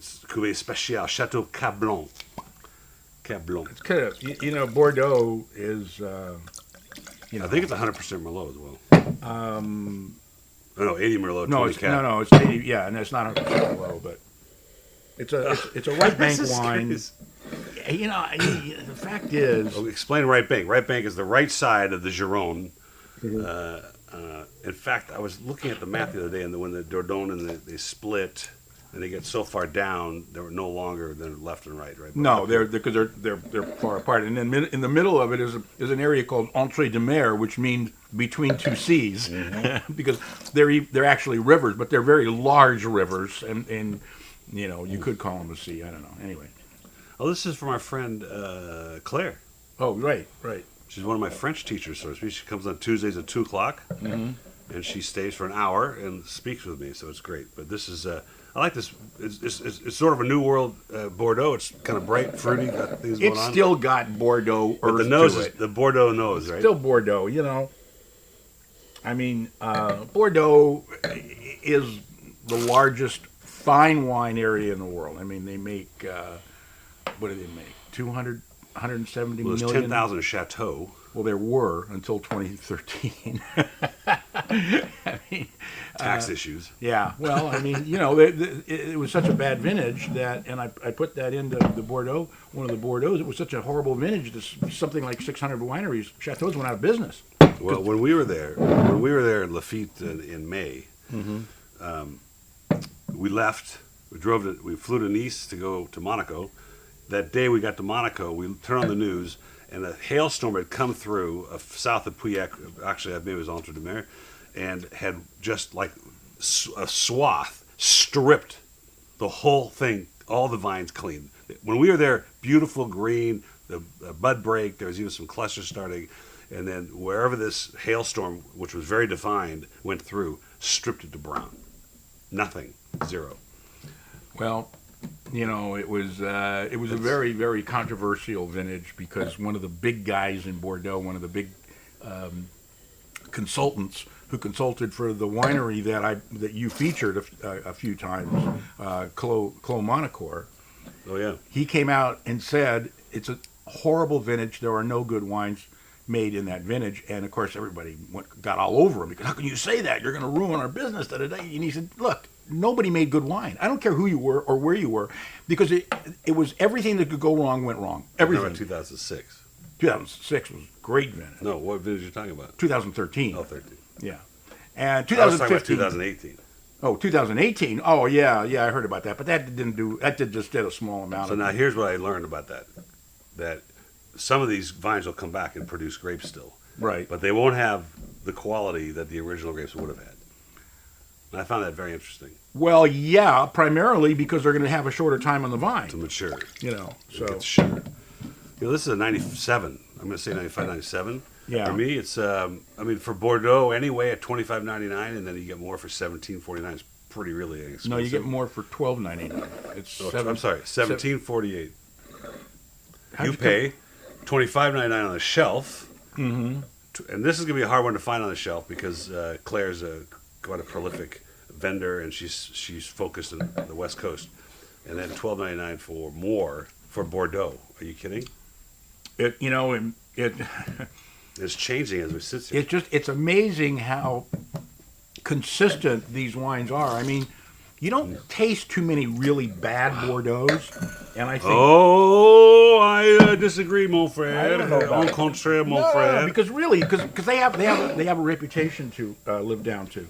it's Cuvée Spécial, Château Blanc. Blanc. It's kind of, Bordeaux is, I think it's 100% Merlot as well. No, 80 Merlot, 20 Cab. No, it's 80, yeah, and it's not 100% Merlot, but it's a right bank wine. The fact is... Explain right bank. Right bank is the right side of the Gironde. In fact, I was looking at the map the other day, and when the Dordogne and they split, and they get so far down, they're no longer than left and right. No, because they're far apart. And then in the middle of it is an area called Entrée de Mer, which means between two seas, because they're actually rivers, but they're very large rivers, and you could call them a sea. I don't know. Anyway. Oh, this is from our friend Claire. Oh, right. She's one of my French teachers, so to speak. She comes on Tuesdays at 2 o'clock, and she stays for an hour and speaks with me, so it's great. But this is, I like this. It's sort of a new world Bordeaux. It's kind of bright, fruity, got things going on. It's still got Bordeaux earth the nose to is it. the Bordeaux nose, right? Still Bordeaux, I mean, Bordeaux is the largest fine wine area in the world. I mean, they make, what do they make? 170 well, there's million? 10,000 Château. Well, there were until 2013. I mean, tax issues. Yeah, well, I mean, it was such a bad vintage that, and I put that into the Bordeaux, one of the Bordeaux. It was such a horrible vintage that something like 600 wineries, Chateaus went out of business. Well, when we were there in Lafitte in May, we left. We flew to Nice to go to Monaco. That day we got to Monaco, we turned on the news, and a hailstorm had come through south of Pauillac, actually maybe it was Entrée de Mer, and had just like a swath stripped the whole thing, all the vines clean. When we were there, beautiful green, the bud break, there was even some clusters starting, and then wherever this hailstorm, which was very defined, went through, stripped it to brown. Nothing. Zero. Well, it was a very, very controversial vintage because one of the big guys in Bordeaux, one of the big consultants who consulted for the winery that you featured a few times, Clos Monacour. Oh yeah. He came out and said it's a horrible vintage. There are no good wines made in that vintage, and of course everybody got all over him because how can you say that? You're going to ruin our business today. And he said, look. Nobody made good wine. I don't care who you were or where you were, because it was everything that could go wrong went wrong. Everything. About 2006. 2006 was great vintage. No, what vintage are you talking about? 2013. Oh, 13. Yeah. And 2015. I was talking about 2018. Oh, 2018. Oh, yeah, I heard about that, but that just did a small amount. So now here's what I learned about that: that some of these vines will come back and produce grapes still, right? But they won't have the quality that the original grapes would have had. And I found that very interesting. Well, yeah, primarily because they're going to have a shorter time on the vine to mature. So it's sugar. This is a 97. I'm going to say 95, 97. Yeah. For me, it's for Bordeaux anyway at $25.99, and then you get more for $17.49. It's pretty really expensive. No, you get more for $12.99. I'm sorry, $17.48. You pay $25.99 on the shelf. Mm-hmm. And this is going to be a hard one to find on the shelf because Claire's quite a prolific vendor, and she's focused on the West Coast. And then $12.99 for more for Bordeaux. Are you kidding? It's changing as we sit here. It's amazing how consistent these wines are. I mean, you don't taste too many really bad Bordeaux's, and I think. Oh, I disagree, mon frère. Au contraire, mon frère. Because they have a reputation to live down to.